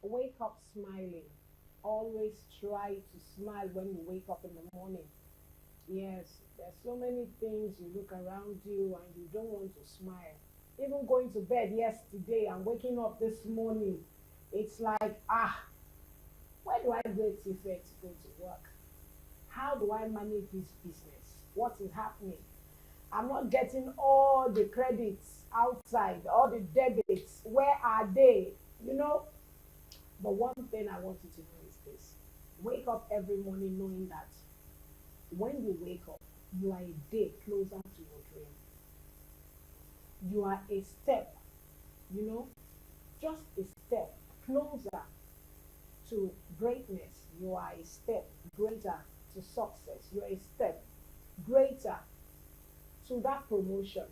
Wake up smiling. Always try to smile when you wake up in the morning. Yes, there's so many things you look around you and you don't want to smile. Even going to bed yesterday and waking up this morning, it's like, where do I go to go to work? How do I manage this business? What is happening? I'm not getting all the credits outside, all the debits. Where are they? You know? But one thing I want you to know is this: wake up every morning knowing that when you wake up, you are a day closer to your dream. You are a step, you know, just a step closer to greatness. You are a step greater to success. You are a step greater to that promotion,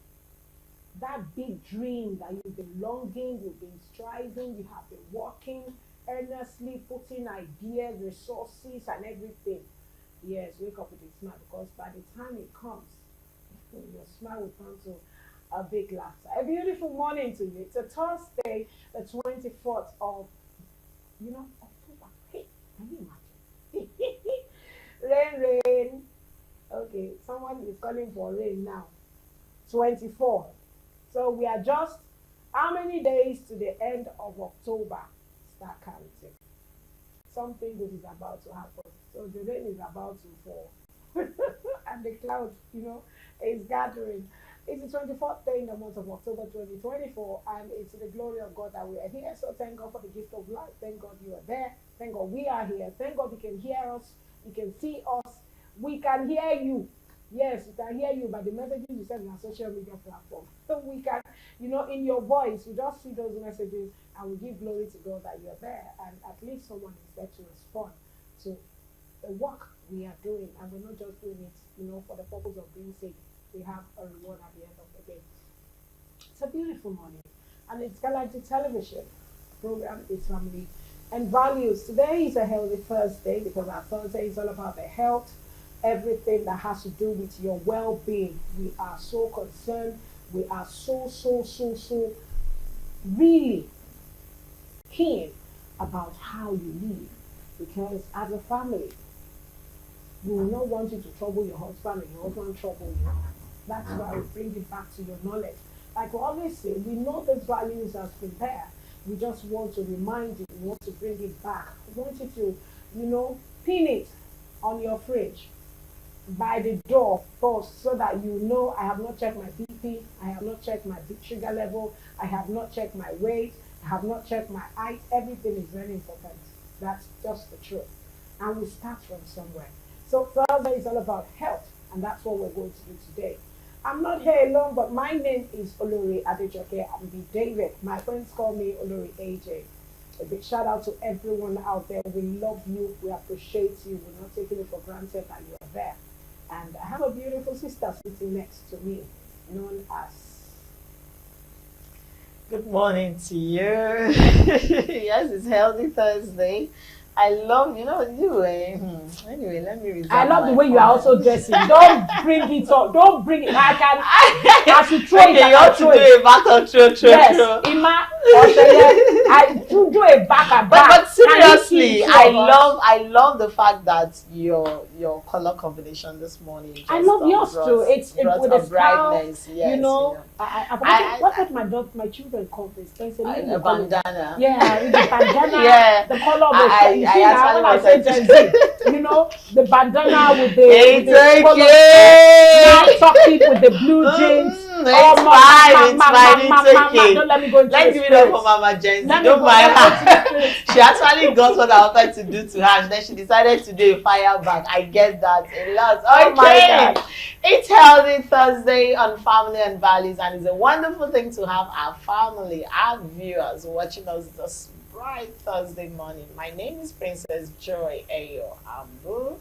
that big dream that you've been longing, you've been striving, you have been working earnestly, putting ideas, resources, and everything. Yes, wake up with a smile because by the time it comes, your smile will turn to a big laughter. A beautiful morning to you. It's a Thursday, the 24th of, October. Hey, can you imagine? Rain, rain. Okay, someone is calling for rain now. 24. So we are just how many days to the end of October? Start counting. Something good is about to happen. So the rain is about to fall. And the cloud, is gathering. It's the 24th day in the month of October 2024, and it's the glory of God that we are here. So thank God for the gift of life. Thank God you are there. Thank God we are here. Thank God you can hear us. You can see us. We can hear you. Yes, we can hear you by the messages you send on our social media platform. So we can, in your voice, we just see those messages and we give glory to God that you're there. And at least someone is there to respond to the work we are doing. And we're not just doing it, for the purpose of being saved. We have a reward at the end of the day. It's a beautiful morning. And it's Galactic Television program is family and values. Today is a healthy Thursday because our Thursday is all about the health, everything that has to do with your well-being. We are so concerned. We are so really keen about how you live because as a family, we will not want you to trouble your husband and your husband trouble you. That's why we bring it back to your knowledge. Like we always say, we know these values has been there. We just want to remind you, we want to bring it back. We want you to, pin it on your fridge by the door first so that you know I have not checked my BP, I have not checked my sugar level, I have not checked my weight, I have not checked my height. Everything is very important. That's just the truth. And we start from somewhere. So Thursday is all about health, and that's what we're going to do today. I'm not here alone, but my name is Olori Adejoke. I'm the David. My friends call me Olori AJ. A big shout out to everyone out there. We love you. We appreciate you. We're not taking it for granted that you are there. And I have a beautiful sister sitting next to me, known as. Good morning to you. Yes, it's Healthy Thursday. I love, you. Anyway, let me reserve I love the my way you are also comments. dressing. Don't bring it up. Don't bring it. I can. I should throw it. Okay, you I want to throw do it. a back or throw. Yes, Ima or Sheye, I do a back and But back. Can you see seriously, the two I of us? love the fact that your color combination this morning I just love yours too. brought With a a scarf. brightness. Yes, I I, what my children call this? There's a name a they call it. bandana. Yeah, with the bandana, Yeah, the color of the shirt. You I see now actually when I say wanted Gen to. Z, the bandana with the It's polo shirt. Now okay. tuck it with the blue jeans. It's fine. It's fine. It's okay. Don't let me go into Let's the give it up spirit. for Mama Gen Z. Let me Don't go. mind Let's go to the her. spirit. She actually got what I wanted to do to her, and then she decided to do a fire back. I get that a lot. Oh my Okay. God. It's Healthy Thursday on Family and Values, and it's a wonderful thing to have our family, our viewers watching us this bright Thursday morning. My name is Princess Joy Ayo Ambu.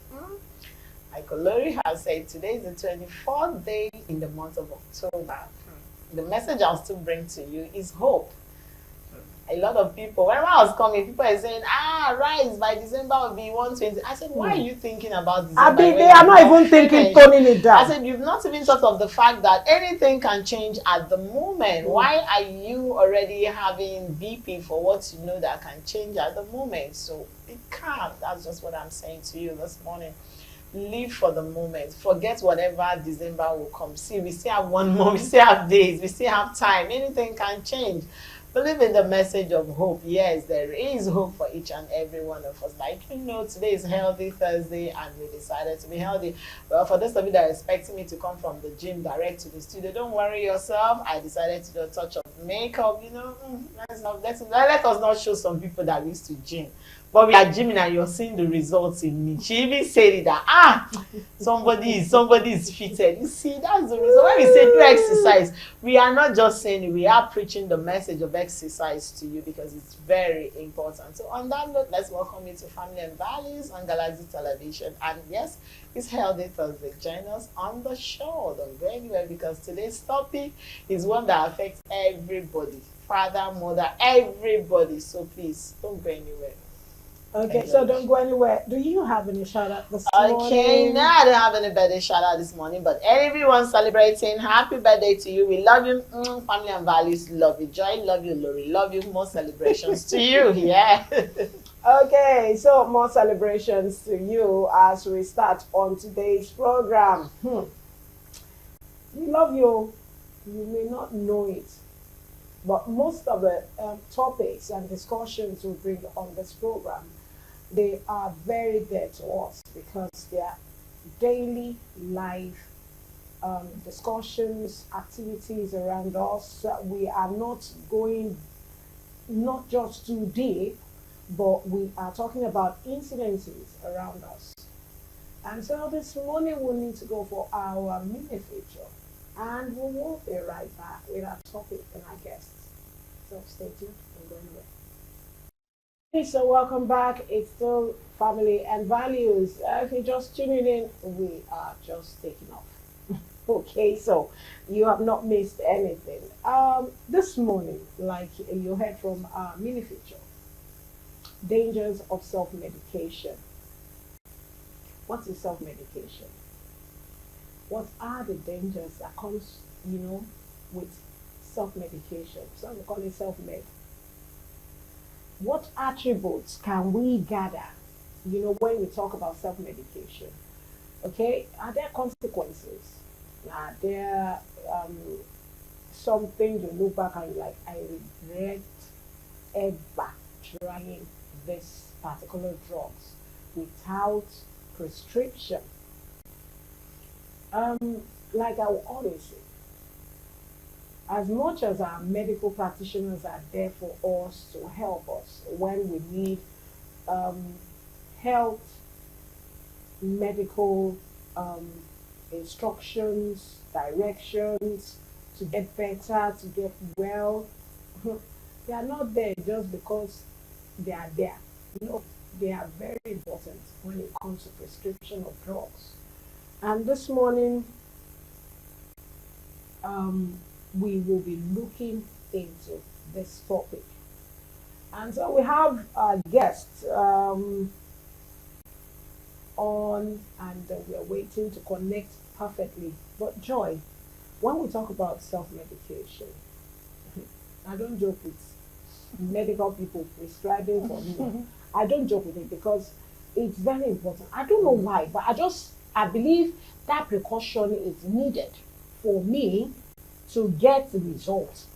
Like Olori has said, today is the 24th day in the month of October. The message I'll still bring to you is hope. A lot of people, whenever I was coming, people are saying, rice by December will be 120. I said, why are you thinking about December? They are not even thinking toning it down. I said, you've not even thought of the fact that anything can change at the moment. Why are you already having BP for what you know that can change at the moment? So be calm. That's just what I'm saying to you this morning. Live for the moment. Forget whatever December will come. See, we still have 1 month, we still have days, we still have time. Anything can change. Believe in the message of hope. Yes, there is hope for each and every one of us. Like, today is Healthy Thursday and we decided to be healthy. Well, for those of you that are expecting me to come from the gym direct to the studio, don't worry yourself. I decided to do a touch of makeup. Let us not show some people that we used to gym. But we are gymming and you're seeing the results in me. She even said it that somebody is fitted. You see, that's the reason why we say do exercise. We are not just saying it, we are preaching the message of exercise to you because it's very important. So on that note, let's welcome you to Family and Values on Galaxy Television. And yes, it's Healthy Thursday. Join us on the show. Don't go anywhere because today's topic is one that affects everybody. Father, mother, everybody. So please don't go anywhere. Okay, so don't go anywhere. Do you have any shout out this morning? Okay, no, I don't have any birthday shout out this morning, but everyone celebrating, happy birthday to you. We love you. Family and Values, love you. Joy, love you. Lori, love you. More celebrations to you. Yeah. Okay, so more celebrations to you as we start on today's program. We love you. You may not know it, but most of the topics and discussions we bring on this program, they are very dear to us because they are daily life discussions, activities around us. We are not going not just too deep, but we are talking about incidences around us. And so this morning we'll need to go for our mini feature, and we will be right back with our topic and our guests. So stay tuned and go anywhere. So welcome back. It's still Family and Values. If you're just tuning in, we are just taking off. Okay, so you have not missed anything. This morning, like you heard from our mini feature, dangers of self-medication. What is self-medication? What are the dangers that comes, with self-medication? Some call it self-med. What attributes can we gather, when we talk about self-medication? Okay, are there consequences? Are there something you look back and you're like, I regret ever trying this particular drugs without prescription? Like I will always say, as much as our medical practitioners are there for us to help us when we need health, medical instructions, directions to get better, to get well, they are not there just because they are there. No, they are very important when it comes to prescription of drugs. And this morning, we will be looking into this topic. And so we have our guests on, and we are waiting to connect perfectly. But Joy, when we talk about self-medication, I don't joke with medical people prescribing for me. I don't joke with it because it's very important. I don't know why, but I believe that precaution is needed for me to get the results.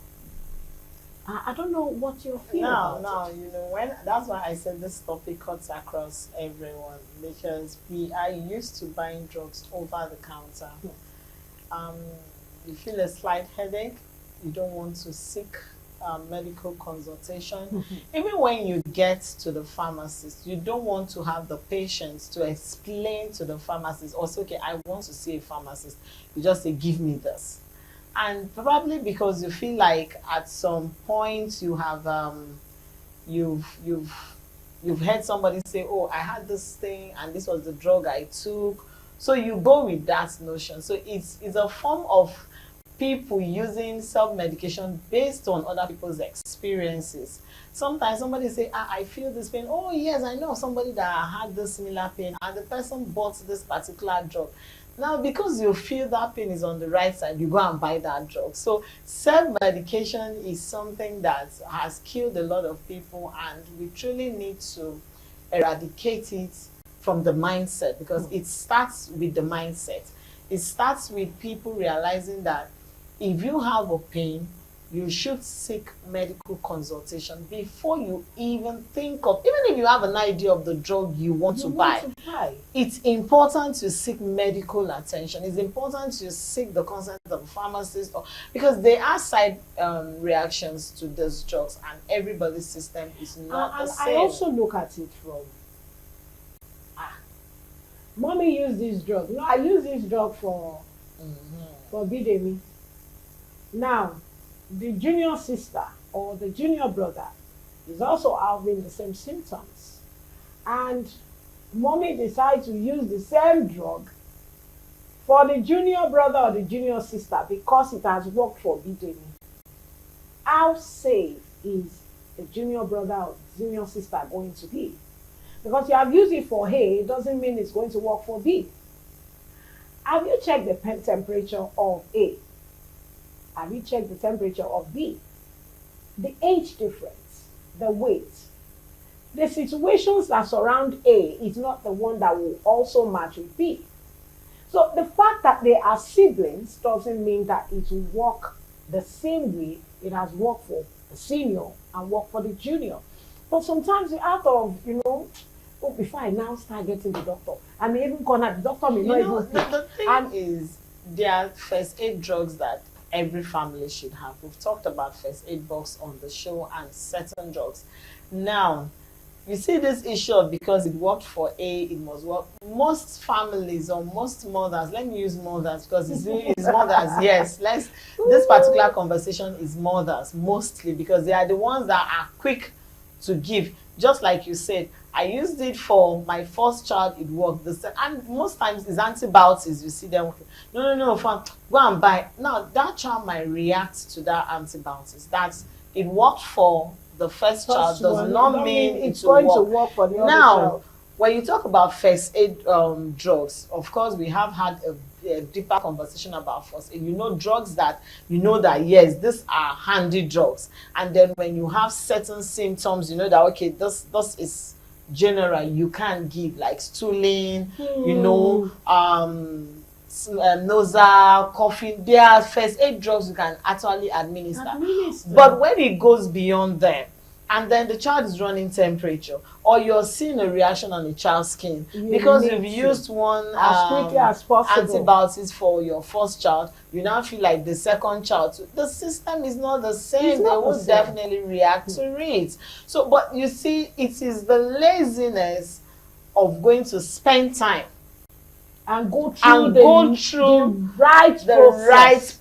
I don't know what you feel about it. When that's why I said this topic cuts across everyone, because we are used to buying drugs over the counter. You feel a slight headache, you don't want to seek medical consultation. Even when you get to the pharmacist, you don't want to have the patience to explain to the pharmacist, also, okay, I want to see a pharmacist. You just say, give me this. And probably because you feel like at some point you have you've heard somebody say, oh, I had this thing and this was the drug I took. So you go with that notion. So it's a form of people using self-medication based on other people's experiences. Sometimes somebody say, I feel this pain. Oh yes, I know somebody that had this similar pain, and the person bought this particular drug. Now, because you feel that pain is on the right side, you go and buy that drug. So self-medication is something that has killed a lot of people, and we truly need to eradicate it from the mindset, because it starts with the mindset. It starts with people realizing that if you have a pain, you should seek medical consultation before you even think of, even if you have an idea of the drug you want to buy. It's important to seek medical attention. It's important to seek the consent of a pharmacist, because there are side reactions to those drugs, and everybody's system is not the same. I also look at it from, mommy used this drug. No, I use this drug for Bidemi. Now, the junior sister or the junior brother is also having the same symptoms, and mommy decides to use the same drug for the junior brother or the junior sister because it has worked for Bidemi. How safe is the junior brother or junior sister going to be? Because you have used it for A, it doesn't mean it's going to work for B. Have you checked the temperature of A? Have you checked the temperature of B? The age difference, the weight, the situations that surround A is not the one that will also match with B. So the fact that they are siblings doesn't mean that it will work the same way it has worked for the senior and worked for the junior. But sometimes you out of, before I now start getting the doctor, I may even call the doctor may not even. The thing is, there are first aid drugs that every family should have. We've talked about first aid box on the show and certain drugs. Now, you see this issue of because it worked for A, it must work. Most families or most mothers, let me use mothers because it's mothers, yes. This particular conversation is mothers mostly, because they are the ones that are quick to give. Just like you said, I used it for my first child, it worked. And most times it's antibiotics, you see them. No, fine, go and buy. Now, that child might react to that antibiotics. It worked for the first child does not mean it's going to work for the other child. When you talk about first aid drugs, of course, we have had a deeper conversation about first aid. Drugs that yes, these are handy drugs. And then when you have certain symptoms, that okay, this is general, you can't give, like stooling, nasal, coughing. There are first aid drugs you can actually administer. But when it goes beyond them, and then the child is running temperature, or you're seeing a reaction on the child's skin because you've used one as quickly as possible antibiotics for your first child, you now feel like the second child, the system is not the same. They will definitely react to it. So, but you see, it is the laziness of going to spend time and go through the right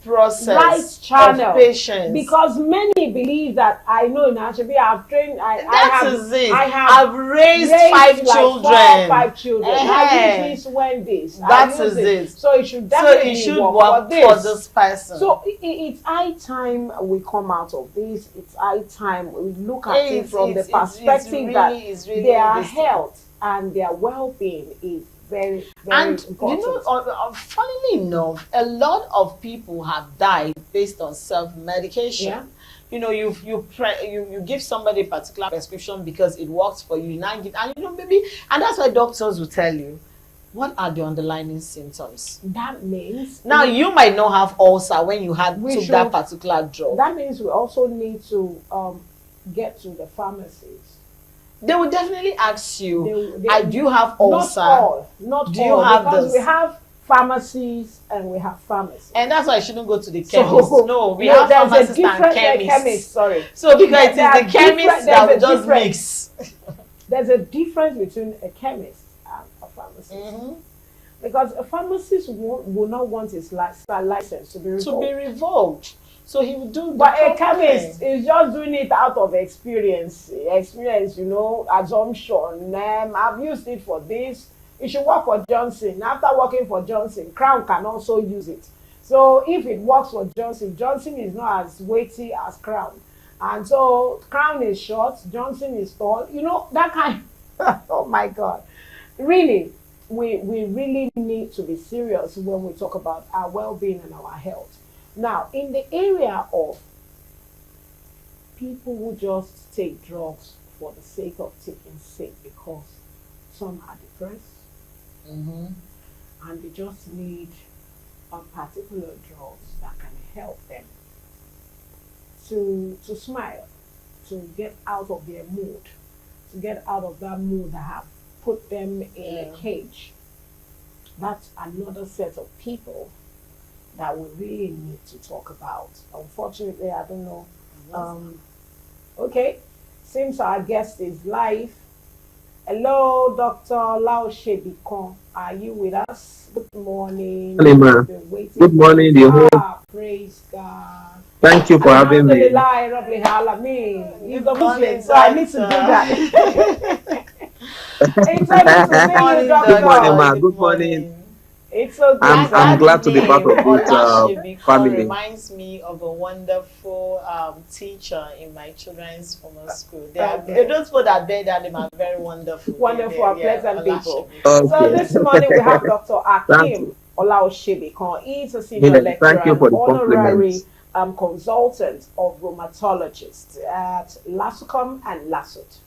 process, right channel of patience. Because many believe that I know in Ashabi I've trained. I've raised five children. 5 children. I use this when this. That is it. So it should definitely work for this person. So it's high time we come out of this. It's high time we look at it from the perspective that their health and their well-being is very, very important. Funnily enough, a lot of people have died based on self-medication. Yeah. You give somebody a particular prescription because it works for you. Now and that's why doctors will tell you what are the underlying symptoms. That means now you might not have ulcer when you took that particular drug. That means we also need to get to the pharmacies. They will definitely ask you, do you have ulcer? Not all. Do you have because this? we have pharmacies and we have pharmacies. And that's why I shouldn't go to the chemist. We have pharmacists and chemists. So because it is the chemist that will just mix. There's a difference between a chemist and a pharmacist. Because a pharmacist will not want his license to be revoked. So he would do. But a chemist is just doing it out of experience, assumption. I've used it for this. It should work for Johnson. After working for Johnson, Crown can also use it. So if it works for Johnson, Johnson is not as weighty as Crown. And so Crown is short, Johnson is tall. You know, that kind oh my God. Really, we really need to be serious when we talk about our well-being and our health. Now, in the area of people who just take drugs for the sake of taking sick because some are depressed Mm-hmm. and they just need a particular drugs that can help them to smile, to get out of their mood, to get out of that mood that have put them in a Yeah. cage. That's another set of people that we really need to talk about. Unfortunately, I don't know. Um, okay, seems our guest is live. Hello, Dr. Lao Shebikon. Are you with us? Good morning. Halima, We've been waiting good for morning, you. the whole. Praise God. Thank you for having me. Alhamdulillah, Rabbil Alameen. He's a Good morning, Muslim, so I need to do doctor. that. It's so good to Good see you, morning, Good morning, Doctor. ma. doctor. Good Good morning. morning. It's so good, That I'm sir. that glad to be part name of this Olashibiko family. reminds me of a wonderful teacher in my children's former school. They are Okay. those people that bear that name are very wonderful. Wonderful and pleasant people. Olashibiko. So Okay. this morning we have Dr. Thank Akim you. Olaoshibikon. He is a senior lecturer Thank you and for the honorary compliments. consultant of rheumatologists at LASUCOM and LASUT.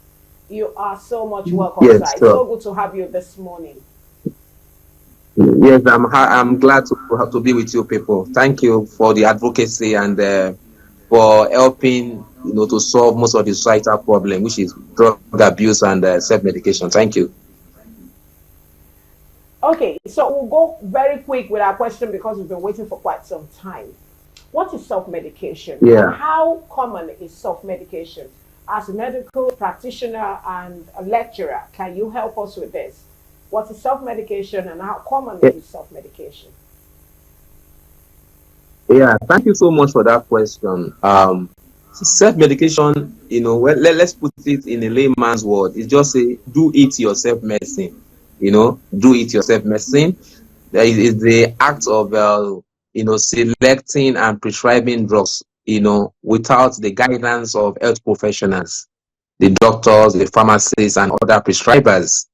You are so much welcome, sir. Yes, It's sure. so good to have you this morning. Yes, I'm glad to be with you people. Thank you for the advocacy and for helping to solve most of the societal problem, which is drug abuse and self-medication. Thank you. Okay, so we'll go very quick with our question because we've been waiting for quite some time. What is self-medication and Yeah. how common is self-medication? As a medical practitioner and a lecturer, can you help us with this? What is self-medication and how common Yeah. is self-medication? Yeah, thank you so much for that question. Self-medication, well, let's put it in a layman's word. It's just a do it yourself medicine. Do it yourself medicine. That is the act of, selecting and prescribing drugs, without the guidance of health professionals, the doctors, the pharmacists, and other prescribers.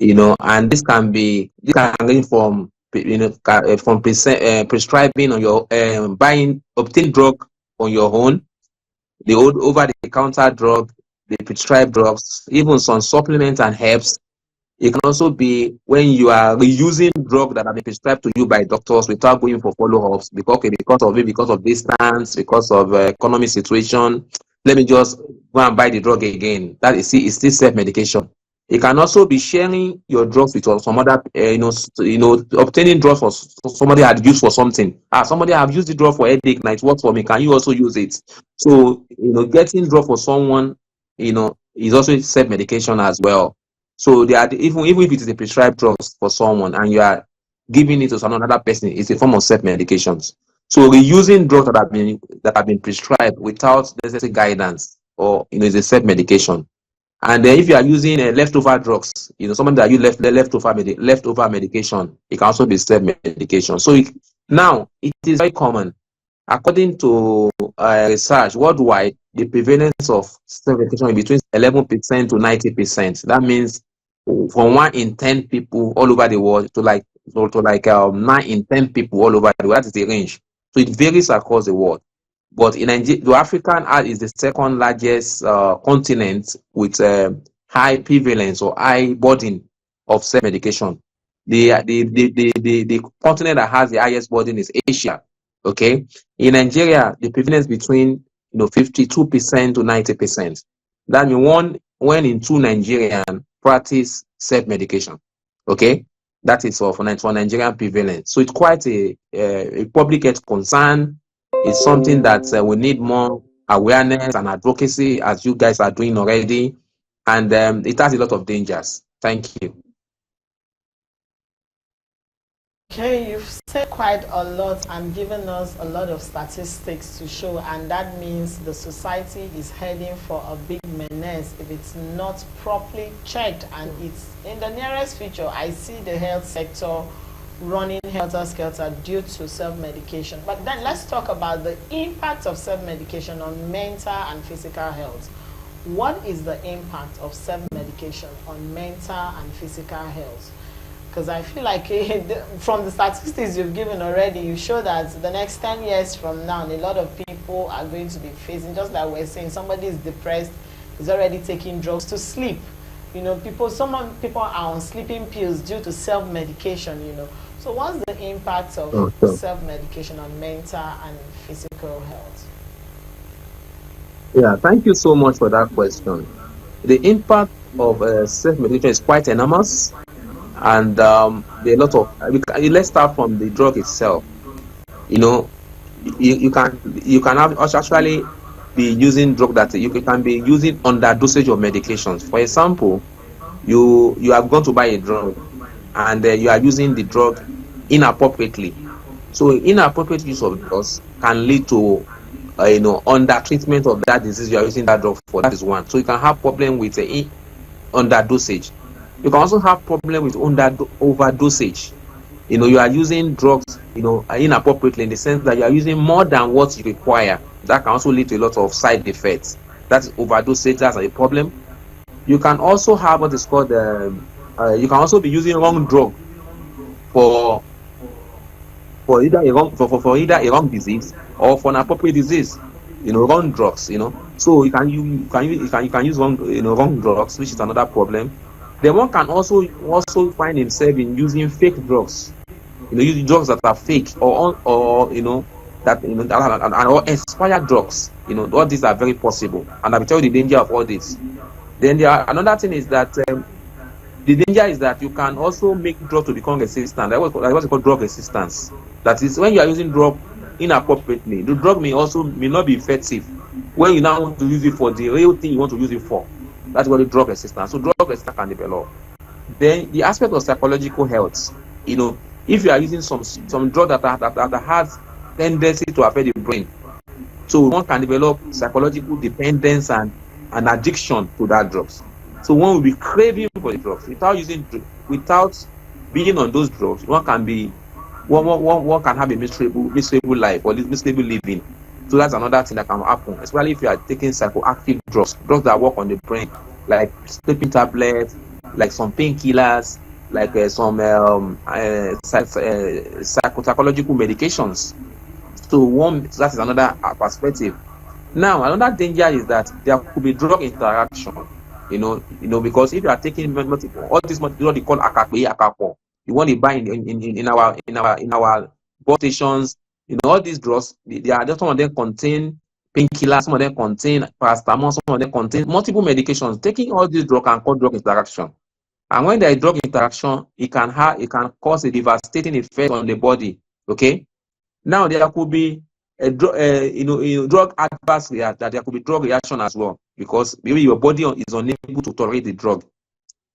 And this can range from from prescribing on your buying obtain drug on your own, the old over the counter drug, the prescribed drugs, even some supplements and herbs. It can also be when you are reusing drugs that have been prescribed to you by doctors without going for follow-ups because, okay, because of distance, because of economic situation. Let me just go and buy the drug again. That is it's still self-medication. It can also be sharing your drugs with some other, obtaining drugs somebody had used for something. Somebody have used the drug for headache. Now it works for me. Can you also use it? So, getting drug for someone, is also self-medication as well. So they are even if it is a prescribed drugs for someone and you are giving it to another person, it's a form of self-medications. So reusing drugs that have been prescribed without necessary guidance or is a self-medication. And then if you are using leftover drugs, someone that you leftover medication, it can also be self-medication. So now it is very common. According to research worldwide, the prevalence of self-medication is between 11% to 90%. That means from 1 in 10 people all over the world to 9 in 10 people all over the world. That is the range. So it varies across the world. But in Nigeria, the African is the second largest continent with high prevalence or high burden of self-medication. The continent that has the highest burden is Asia. Okay, in Nigeria, the prevalence between 52% to 90%. That means 1 in 2 Nigerian practice self-medication. Okay, that is for Nigerian prevalence. So it's quite a public health concern. It's something that we need more awareness and advocacy, as you guys are doing already, and it has a lot of dangers. Thank you. Okay, you've said quite a lot and given us a lot of statistics to show, and that means the society is heading for a big menace if it's not properly checked. And it's in the nearest future, I see the health sector running helter-skelter due to self-medication. But then let's talk about the impact of self-medication on mental and physical health. What is the impact of self-medication on mental and physical health? Because I feel like from the statistics you've given already, you show that the next 10 years from now, a lot of people are going to be facing, just like we're saying, somebody is depressed, is already taking drugs to sleep. You know, some people are on sleeping pills due to self-medication, you know. So what's the impact of self-medication on mental and physical health? Yeah, thank you so much for that question. The impact of self-medication is quite enormous, and there are a lot of. Let's start from the drug itself. You know, you can actually be using drug that you can be using under dosage of medications. For example, you have gone to buy a drug, and you are using the drug inappropriately. So inappropriate use of drugs can lead to under treatment of that disease you are using that drug for. That is one. So you can have problem with under dosage. You can also have problem with overdosage. You know, you are using drugs, inappropriately, in the sense that you are using more than what you require. That can also lead to a lot of side effects. That's overdosage. That's a problem. You can also have what is called you can also be using wrong drug for either a wrong disease or for an appropriate disease. Wrong drugs. So you can use wrong drugs, which is another problem. Then one can also find himself in using fake drugs. Using drugs that are fake or expired drugs. All these are very possible, and I will tell you the danger of all this. Then another thing is that the danger is that you can also make drugs to become resistant. That's what's called drug resistance. That is, when you are using drug inappropriately, the drug may not be effective when you now want to use it for the real thing you want to use it for. That's what the drug resistance. So drug resistance can develop. Then the aspect of psychological health. If you are using some drug that has tendency to affect the brain, so one can develop psychological dependence and an addiction to that drugs. So one will be craving for the drugs without being on those drugs. One can have a miserable life or miserable living. So that's another thing that can happen, especially if you are taking psychoactive drugs that work on the brain, like sleeping tablets, like some painkillers, like some psychological medications. So that is another perspective. Now, another danger is that there could be drug interaction. Because if you are taking all this what they call akapo, the one they buy in our bus stations, all these drugs, some of them contain painkillers, some of them contain paracetamol, some of them contain multiple medications. Taking all these drugs can cause drug interaction, and when there is drug interaction, it can cause a devastating effect on the body. Okay, now there could be a drug adverse reaction. That there could be drug reaction as well, because maybe your body is unable to tolerate the drug.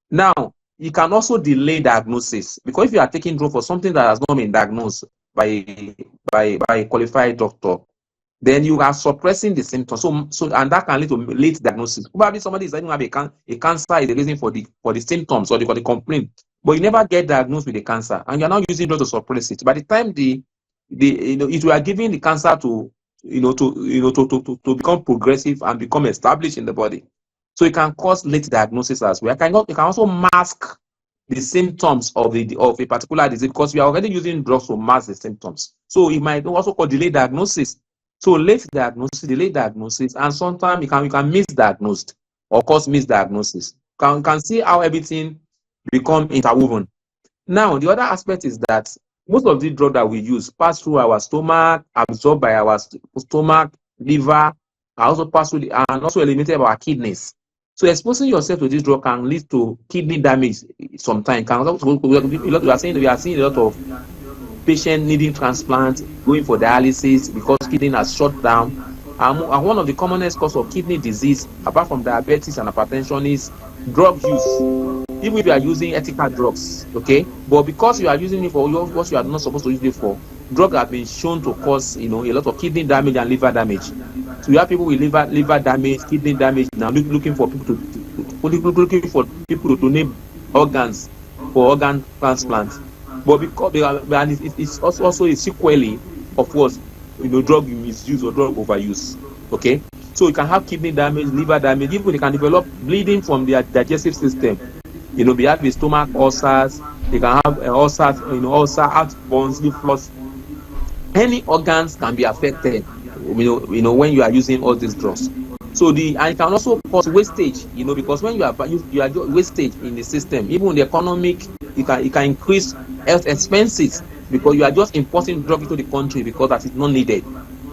Now, you can also delay diagnosis, because if you are taking drug for something that has not been diagnosed by a qualified doctor, then you are suppressing the symptoms. So and that can lead to late diagnosis. Probably somebody is even have a cancer is the reason for the symptoms or the complaint, but you never get diagnosed with the cancer, and you are now using drugs to suppress it. By the time if you are giving the cancer to become progressive and become established in the body, so it can cause late diagnosis as well. It can also mask the symptoms of a particular disease, because we are already using drugs to mask the symptoms. So it might also cause delayed diagnosis. So late diagnosis, delayed diagnosis, and sometimes you can misdiagnose or cause misdiagnosis. You can see how everything become interwoven. Now, the other aspect is that most of the drugs that we use pass through our stomach, absorbed by our stomach, liver, also pass through and also eliminated by our kidneys. So exposing yourself to this drug can lead to kidney damage sometimes. We are seeing a lot of patients needing transplant, going for dialysis because kidney has shut down. And one of the commonest causes of kidney disease, apart from diabetes and hypertension, is drug use. Even if you are using ethical drugs, okay, but because you are using it for what you are not supposed to use it for, drugs have been shown to cause a lot of kidney damage and liver damage. So you have people with liver damage, kidney damage now looking for people to donate organs for organ transplant. But because and it's also a sequelae of what, drug misuse or drug overuse. Okay, so you can have kidney damage, liver damage, even they can develop bleeding from their digestive system. They have the stomach ulcers, they can have ulcers, ulcer, heartburns, lymph nodes. Any organs can be affected, when you are using all these drugs. So and it can also cause wastage, because when you are wastage in the system, even the economic, it can increase health expenses because you are just importing drug into the country because that is not needed.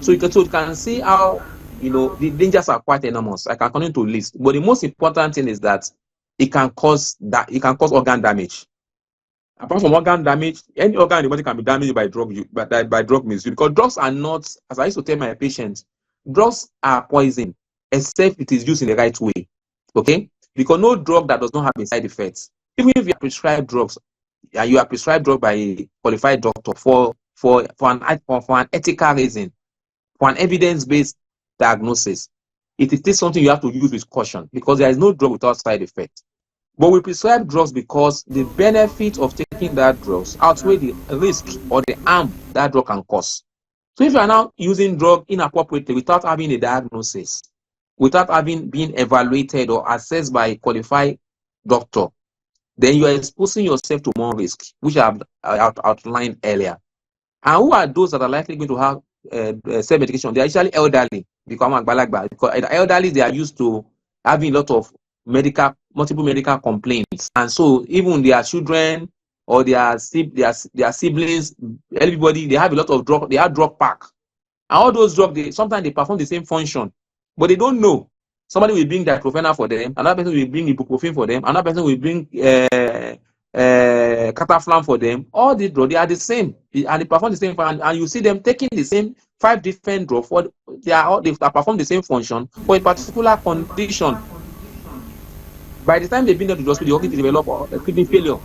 So you can see how the dangers are quite enormous. I can continue to list, but the most important thing is that it can cause organ damage. Apart from organ damage, any organ in the body can be damaged by drug misuse, because drugs are not, as I used to tell my patients, drugs are poison except it is used in the right way. Okay, because no drug that does not have a side effects, even if you are prescribed drugs, you are prescribed drug by a qualified doctor for an ethical reason, for an evidence-based diagnosis, it is still something you have to use with caution, because there is no drug without side effects. But we prescribe drugs because the benefit of taking that drugs outweigh the risk or the harm that drug can cause. So if you are now using drug inappropriately without having a diagnosis, without having been evaluated or assessed by a qualified doctor, then you are exposing yourself to more risk, which I have outlined earlier. And who are those that are likely going to have self-medication? They are usually elderly, because elderly, they are used to having a lot of multiple medical complaints, and so even their children or their siblings, everybody, they have a lot of drug. They have drug pack, and all those drugs, sometimes they perform the same function, but they don't know. Somebody will bring diclofenac for them, another person will bring ibuprofen for them, another person will bring cataflam for them. All the drugs, they are the same, and they perform the same function, and you see them taking the same 5 different drugs they perform the same function for a particular condition. By the time they've been there to the hospital, they already develop kidney failure.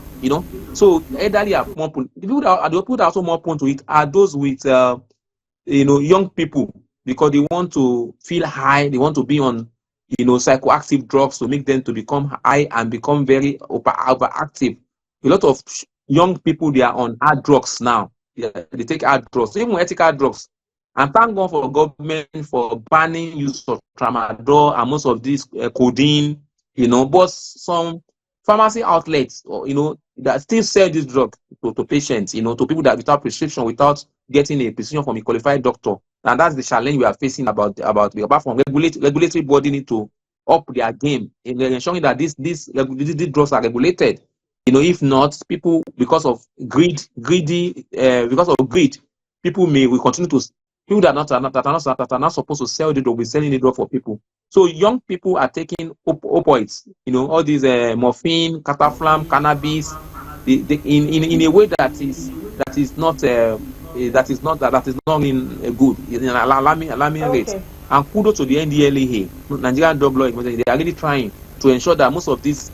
So elderly are more prone. The people that are also more prone to it are those with young people, because they want to feel high, they want to be on psychoactive drugs to make them to become high and become very overactive. A lot of young people, they are on hard drugs now. They take hard drugs, even ethical drugs. And thank God for government for banning use of tramadol and most of these codeine. But some pharmacy outlets, that still sell this drug to patients, to people that without prescription, without getting a prescription from a qualified doctor. And that's the challenge we are facing apart from regulatory body need to up their game in ensuring that these drugs are regulated. If not, people, because of greed, people will continue to, people that are not supposed to sell the drug will be selling the drug for people. So young people are taking opioids, all these morphine, cataflam, cannabis, in a way that is not in good, in an alarming rate. And kudos to the NDLEA, Nigerian Drug Law Administration. They are really trying to ensure that most of these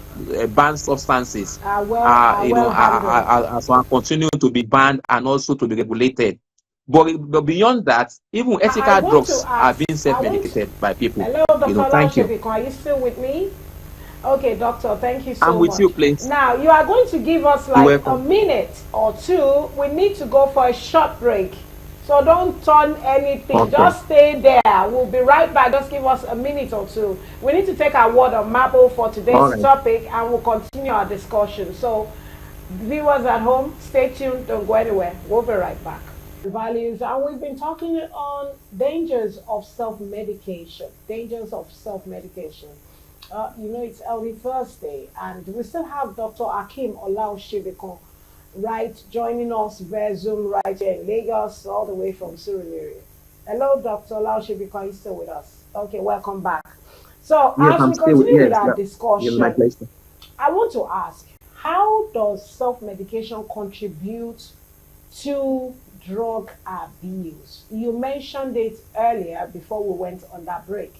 banned substances are continue to be banned and also to be regulated. But beyond that, even ethical drugs are being self-medicated by people. Hello, Dr. Thank you. Are you still with me? Okay, doctor, thank you so much. I'm with you, please. Now, you are going to give us like a minute or two. We need to go for a short break. So don't turn anything. Okay. Just stay there. We'll be right back. Just give us a minute or two. We need to take our word on Marble for today's topic, and we'll continue our discussion. So, viewers at home, stay tuned. Don't go anywhere. We'll be right back. Values, and we've been talking on dangers of self-medication. It's Elvi Thursday, and we still have Dr. Akim Olaoshibikon joining us via Zoom right here in Lagos, all the way from Surulere. Hello, Dr. Olaoshibikon, are you still with us? Okay, welcome back. So as we continue with our discussion, I want to ask, how does self-medication contribute to drug abuse? You mentioned it earlier before we went on that break.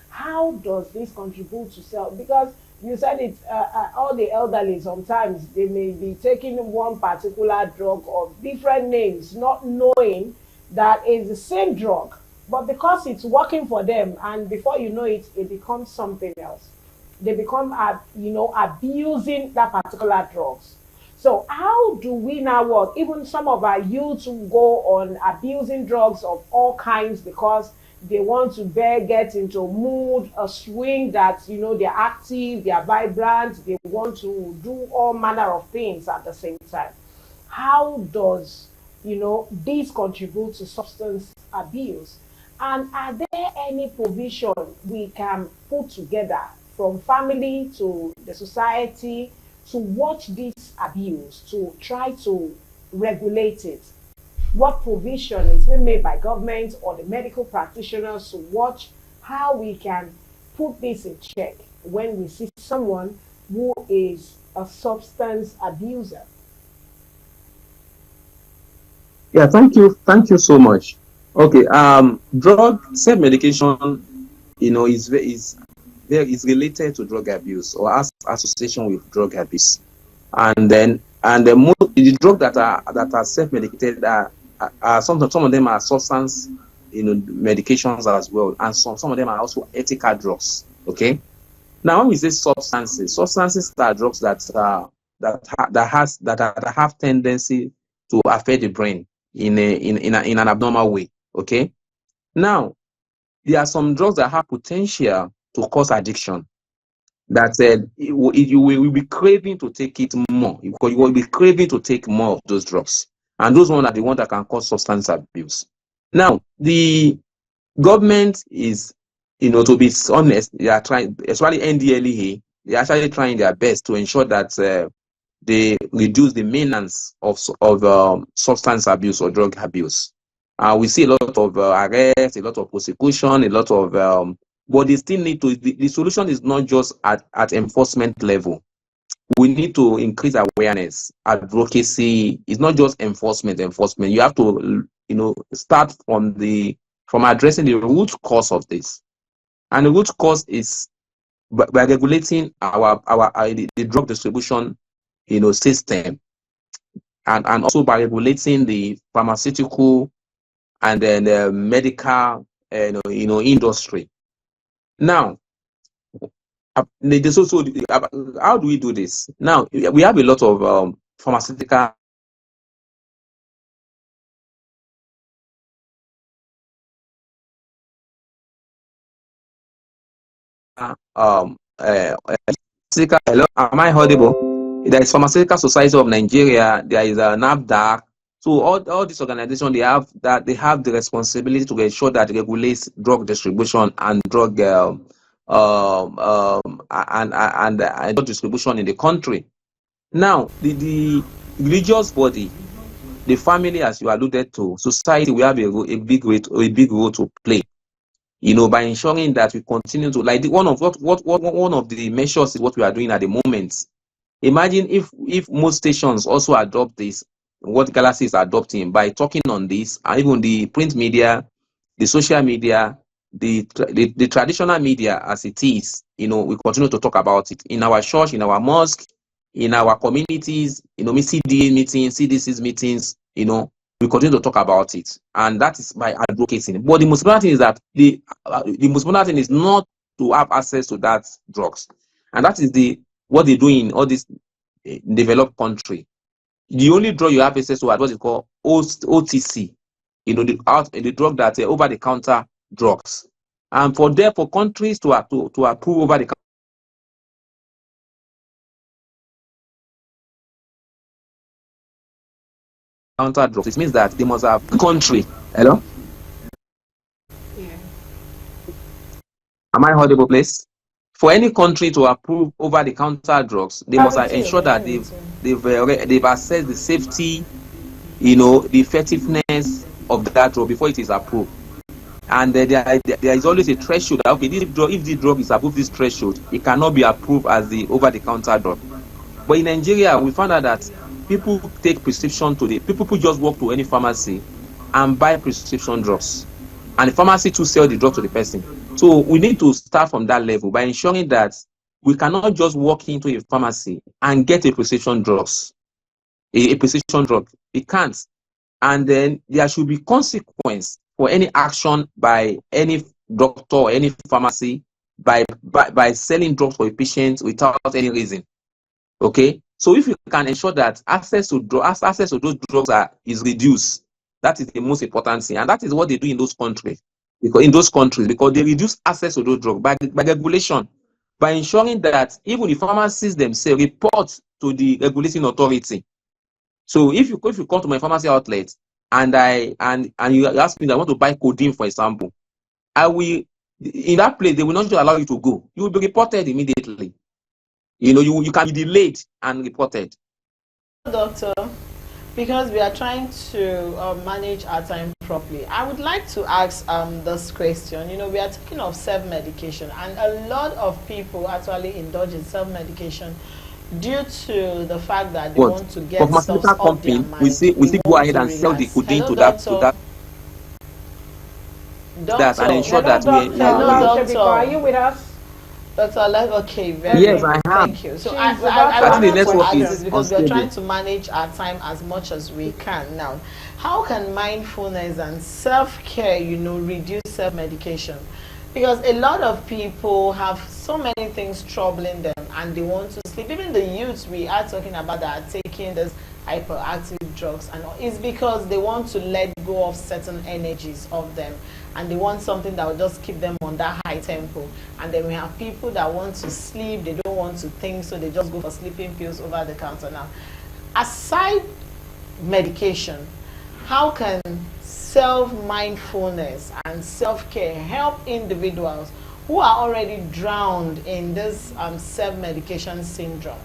How does this contribute to self? Because you said it, all the elderly, sometimes they may be taking one particular drug of different names, not knowing that it's the same drug, but because it's working for them, and before you know it, it becomes something else. They become, abusing that particular drugs. So how do we now work? Even some of our youths who go on abusing drugs of all kinds because they want to get into mood, a swing that they're active, they're vibrant, they want to do all manner of things at the same time. How does this contribute to substance abuse? And are there any provision we can put together from family to the society to watch this abuse, to try to regulate it? What provision is being made by government or the medical practitioners to watch how we can put this in check when we see someone who is a substance abuser? Yeah, thank you so much. Okay, drug self-medication, is related to drug abuse or has association with drug abuse, and the drug that are self-medicated are some of them are substance, medications as well, and some of them are also ethical drugs. Okay, now when we say substances are drugs that have tendency to affect the brain in an abnormal way. Okay, now there are some drugs that have potential to cause addiction. That said, you will be craving to take it more, because you will be craving to take more of those drugs, and those ones are the ones that can cause substance abuse. Now, the government is, to be honest, they are trying, especially NDLEA, they are actually trying their best to ensure that they reduce the maintenance of substance abuse or drug abuse. We see a lot of arrests, a lot of prosecution, a lot of, but they still need to. The solution is not just at enforcement level. We need to increase awareness, advocacy. It's not just enforcement. You have to, start from addressing the root cause of this, and the root cause is by regulating the drug distribution, system, and also by regulating the pharmaceutical and then the medical, industry. Now, how do we do this? Now, we have a lot of pharmaceutical um hello, am I audible? There is Pharmaceutical Society of Nigeria, there is a NAFDAC. So all these organizations, they have the responsibility to ensure that it regulates drug distribution and drug and drug distribution in the country. Now, the religious body, the family, as you alluded to, society, we have a big role to play. By ensuring that we continue to, like, one of the measures is what we are doing at the moment. Imagine if most stations also adopt this, what Galaxy is adopting by talking on this, and even the print media, the social media, the traditional media as it is, we continue to talk about it in our church, in our mosque, in our communities, CDA meetings, CDC's meetings, we continue to talk about it, and that is by advocating. But the most important thing is that the most important thing is not to have access to that drugs, and that is what they do in all these developed country. The only drug you have access to is what is called OTC, the drug that over the counter drugs, and for countries to approve over the counter drugs, it means that they must have country. Hello? Yeah. Am I audible, please? For any country to approve over-the-counter drugs, they must ensure that they've assessed the safety, the effectiveness of that drug before it is approved. And there is always a threshold. Okay, if the drug is above this threshold, it cannot be approved as the over-the-counter drug. But in Nigeria, we found out that people take prescription people just walk to any pharmacy and buy prescription drugs, and the pharmacy to sell the drug to the person. So we need to start from that level by ensuring that we cannot just walk into a pharmacy and get a prescription drug. It can't. And then there should be consequence for any action by any doctor or any pharmacy by selling drugs for a patient without any reason. Okay? So if you can ensure that access to those drugs is reduced, that is the most important thing, and that is what they do in those countries. Because they reduce access to those drugs by regulation, by ensuring that even the pharmacists themselves report to the regulating authority. So if you come to my pharmacy outlet and you ask me that I want to buy codeine, for example, I will, in that place they will not just allow you to go. You will be reported immediately. You can be delayed and reported. Doctor, because we are trying to manage our time properly, I would like to ask this question. We are talking of self-medication, and a lot of people actually indulge in self-medication due to the fact that they want to get stuff off their mind. We still go ahead and sell the codeine to that and ensure that we. Doctor, are you with us? Dr. Okay, yes, I have. Thank you. So I think the network is because we are trying to manage our time as much as we can now. How can mindfulness and self-care, reduce self-medication? Because a lot of people have so many things troubling them and they want to sleep. Even the youths we are talking about that are taking this hyperactive drugs, and it's because they want to let go of certain energies of them, and they want something that will just keep them on that high tempo. And then we have people that want to sleep, they don't want to think, so they just go for sleeping pills over the counter. Now, aside medication, how can self-mindfulness and self-care help individuals who are already drowned in this self-medication syndrome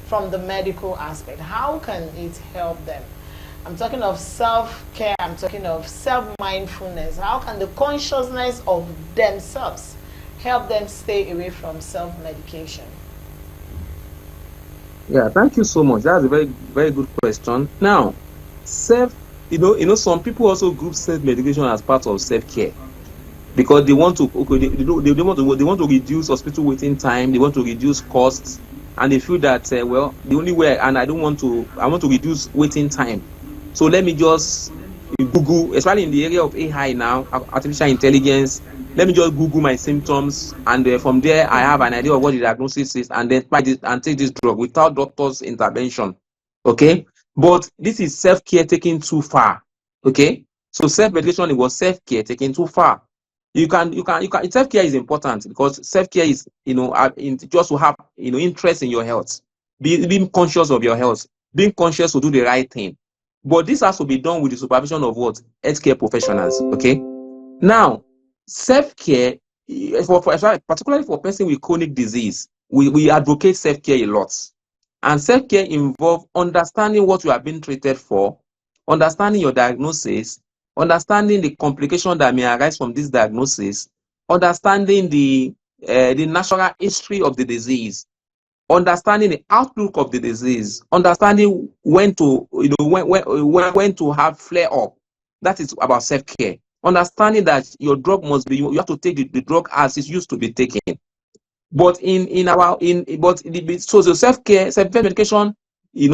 from the medical aspect? How can it help them? I'm talking of self-care, I'm talking of self-mindfulness. How can the consciousness of themselves help them stay away from self-medication? Yeah, thank you so much. That's a very, very good question. Now, some people also group self-medication as part of self-care because they want to want to reduce hospital waiting time, they want to reduce costs, and they feel that the only way, and I want to reduce waiting time. So let me just Google, especially in the area of AI now, artificial intelligence. Let me just Google my symptoms, and from there I have an idea of what the diagnosis is, and then take this drug without doctor's intervention. Okay, but this is self-care taken too far. Okay, so self-medication was self-care taken too far. You can self-care is important because self-care is just to have interest in your health, being conscious of your health, being conscious to do the right thing. But this has to be done with the supervision of what? Healthcare professionals. Okay. Now, self-care, particularly for a person with chronic disease, we advocate self-care a lot. And self-care involves understanding what you are being treated for, understanding your diagnosis, understanding the complication that may arise from this diagnosis, understanding the natural history of the disease, understanding the outlook of the disease, understanding when to when to have flare up. That is about self-care. Understanding that your drug you have to take the drug as it's used to be taken. But so self-care, self-medication,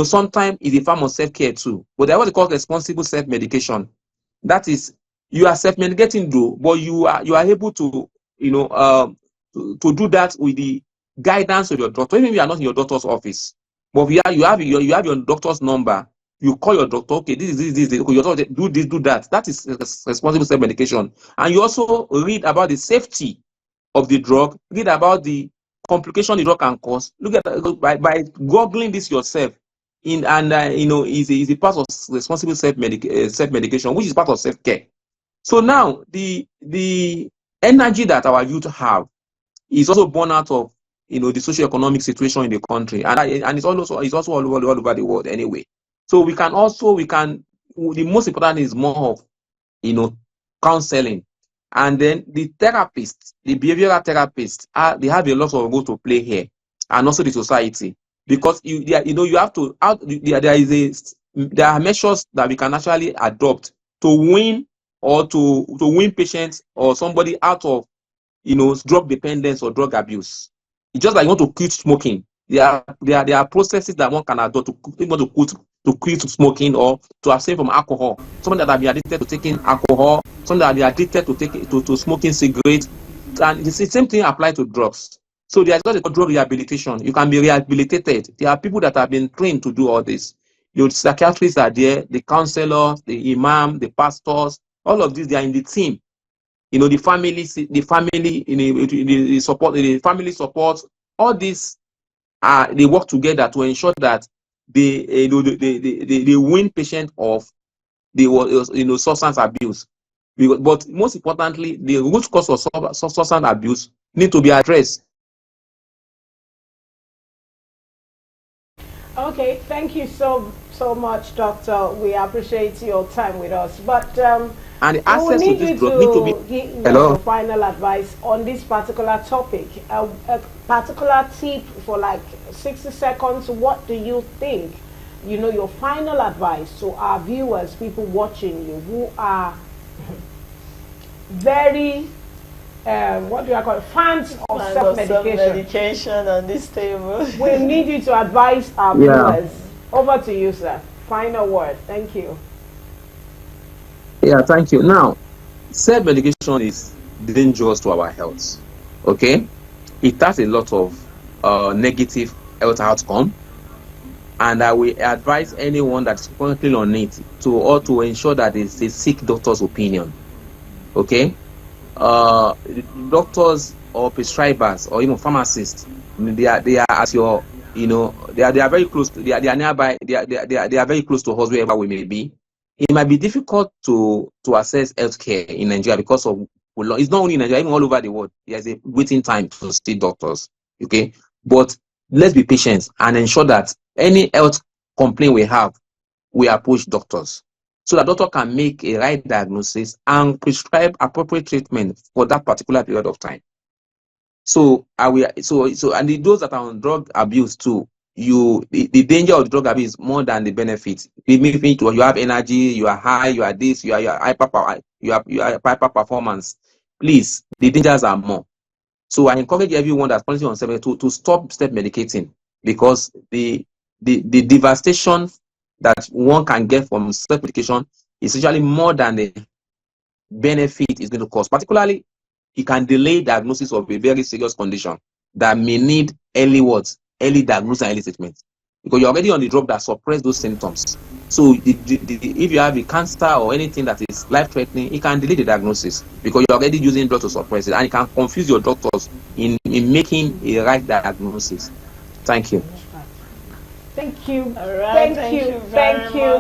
sometimes is a form of self-care too. But there was what they call responsible self-medication. That is, you are self-medicating though, but you are able to to do that with the guidance of your doctor. Even if you are not in your doctor's office, but you have your doctor's number. You call your doctor. Okay, this. Okay, your doctor do this, do that. That is responsible self-medication. And you also read about the safety of the drug. Read about the complication the drug can cause. Look at by googling this yourself. Is a part of responsible self-medication, which is part of self-care. So now the energy that our youth have is also born out of the socio-economic situation in the country, and it's also all over the world anyway. So the most important is more of counseling, and then the therapists, the behavioral therapists, they have a lot of role to play here, and also the society, because there are measures that we can actually adopt to win patients or somebody out of drug dependence or drug abuse. It's just like you want to quit smoking. There are processes that one can adopt to quit smoking or to abstain from alcohol. Someone that have been addicted to taking alcohol, someone that have been addicted to smoking cigarettes, and the same thing applies to drugs. So there's what they call drug rehabilitation. You can be rehabilitated. There are people that have been trained to do all this. The psychiatrists are there, the counselors, the imam, the pastors, all of these, they are in the team. The family, the support, the family support, all these they work together to ensure that they win patient of the substance abuse. But most importantly, the root cause of substance abuse need to be addressed. Okay, thank you so much, Doctor. We appreciate your time with us. But And the we will access to need this you drug need to be. to give Hello? your final advice on this particular topic. A particular tip for like 60 seconds. What do you think? Your final advice to our viewers, people watching you who are very what do I call it? Fans of self-medication. Self-medication on this table. We need you to advise our viewers. Over to you, sir. Final word. Thank you. Yeah, thank you. Now, self-medication is dangerous to our health. Okay, it has a lot of negative health outcome, and I will advise anyone that's currently on it to ensure that they seek doctor's opinion. Okay, doctors or prescribers or even pharmacists, they are as your they are very close to, they are nearby, they are very close to us wherever we may be. It might be difficult to access healthcare in Nigeria because of, it's not only in Nigeria, even all over the world. There's a waiting time to see doctors. Okay, but let's be patient and ensure that any health complaint we have, we approach doctors so that doctor can make a right diagnosis and prescribe appropriate treatment for that particular period of time. So and those that are on drug abuse too, the danger of drug abuse is more than the benefit. You have energy, you are high, you are this, you are hyper performance. Please, the dangers are more. So I encourage everyone that's currently on to stop self-medicating, because the devastation that one can get from self-medication is usually more than the benefit is going to cause. Particularly, it can delay diagnosis of a very serious condition that may need early diagnosis and early treatment, because you're already on the drug that suppress those symptoms. So if you have a cancer or anything that is life-threatening, it can delay the diagnosis because you're already using drugs to suppress it, and it can confuse your doctors in making a right diagnosis. Thank you. Thank you. All right, Thank you. much,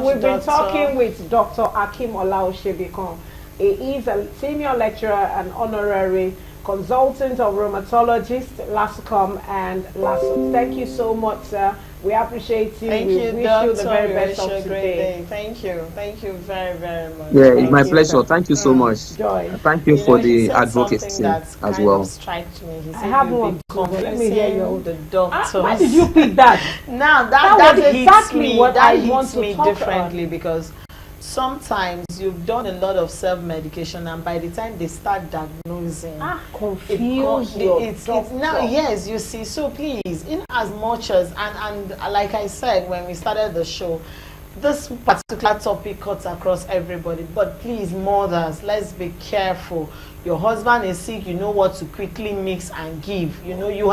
We've been Doctor. talking with Dr. Akim Olaoshebikon. He is a senior lecturer and honorary consultant of rheumatologist, LASCOM and LASO. Thank you so much, sir. We appreciate you. Thank we you, wish Doctor. you the very We best wish of you a great today. day. Thank you. Thank you very, very much. Yeah, Thank it's my you, pleasure. sir. Thank you so much. Joy. Thank you for He the said something advocacy that as kind well. of strikes me. He said have you've one been too, but let me hear convincing your- the doctors. Why did you pick that? Now That that was hits exactly me. what That I hits want to me talk differently because sometimes you've done a lot of self-medication, and by the time they start diagnosing, Confuse your it's doctor. now, yes, you see. So please, in as much as and like I said when we started the show, this particular topic cuts across everybody, but please, mothers, let's be careful. Your husband is sick, you know what to quickly mix and give. You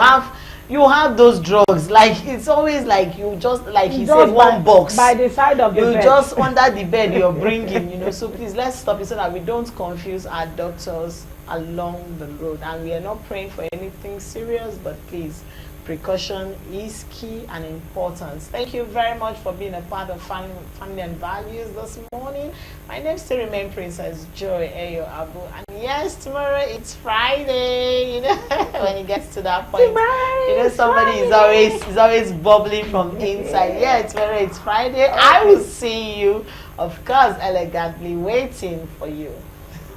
have those drugs, like it's always like you just, like he said, one box by the side of the you bed. just under the bed you're bringing. So please, let's stop it so that we don't confuse our doctors along the road. And we are not praying for anything serious, but please, precaution is key and important. Thank you very much for being a part of Family and Values this morning. My name still remains Princess Joy Ayo Abu, and yes, tomorrow it's Friday. When it gets to that point, somebody is always bubbling from inside. Yeah, tomorrow it's Friday. Okay. I will see you, of course, elegantly waiting for you.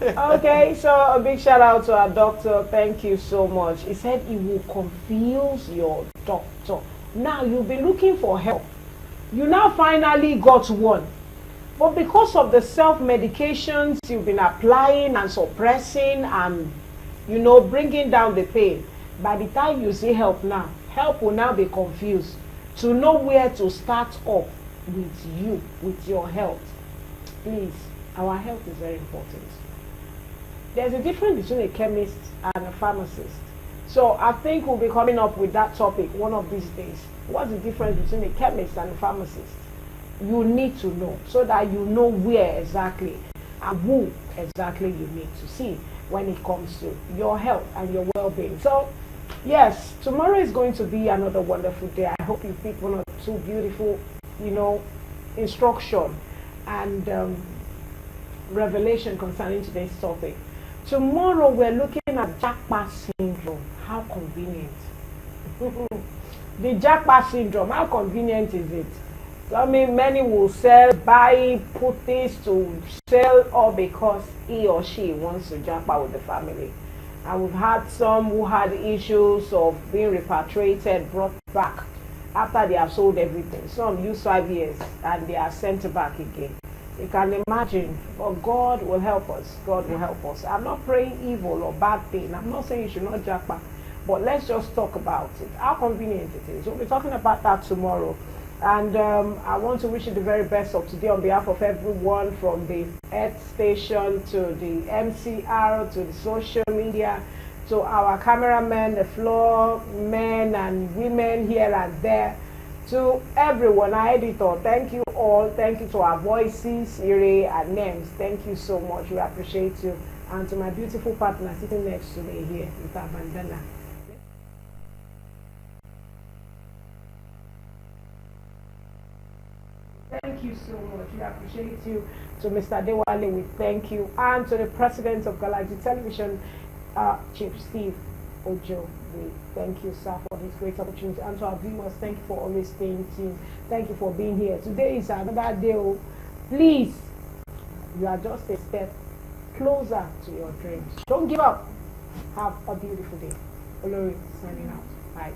Okay, so a big shout out to our doctor. Thank you so much. He said he will confuse your doctor. Now you've been looking for help. You now finally got one. But because of the self-medications you've been applying and suppressing and, bringing down the pain, by the time you see help now, help will now be confused to know where to start off with you, with your health. Please, our health is very important. There's a difference between a chemist and a pharmacist. So I think we'll be coming up with that topic one of these days. What's the difference between a chemist and a pharmacist? You need to know so that you know where exactly and who exactly you need to see when it comes to your health and your well-being. So yes, tomorrow is going to be another wonderful day. I hope you pick one or two beautiful, instruction and revelation concerning today's topic. Tomorrow we're looking at jackpot syndrome. How convenient. The jackpot syndrome, how convenient is it? I mean, many will buy, put this to sell, all because he or she wants to jackpot with the family. And we've had some who had issues of being repatriated, brought back after they have sold everything. Some use 5 years and they are sent back again. You can imagine, but God will help us. God will help us. I'm not praying evil or bad thing. I'm not saying you should not jackpot, but let's just talk about it. How convenient it is. We'll be talking about that tomorrow. And I want to wish you the very best of today on behalf of everyone from the Earth Station to the MCR to the social media to our cameramen, the floor men and women here and there, to everyone, our editor. Thank you all. Thank you to our voices, Ire and names. Thank you so much. We appreciate you. And to my beautiful partner sitting next to me here, Mr. Bandana. Thank you so much. We appreciate you. To Mr. Dewale, we thank you. And to the president of Galaxy Television, Chief Steve Ojo, we thank you, sir, for this great opportunity. And to our viewers, thank you for always staying tuned. Thank you for being here. Today is another day. Please, you are just a step closer to your dreams. Don't give up. Have a beautiful day. Olori signing out. Bye.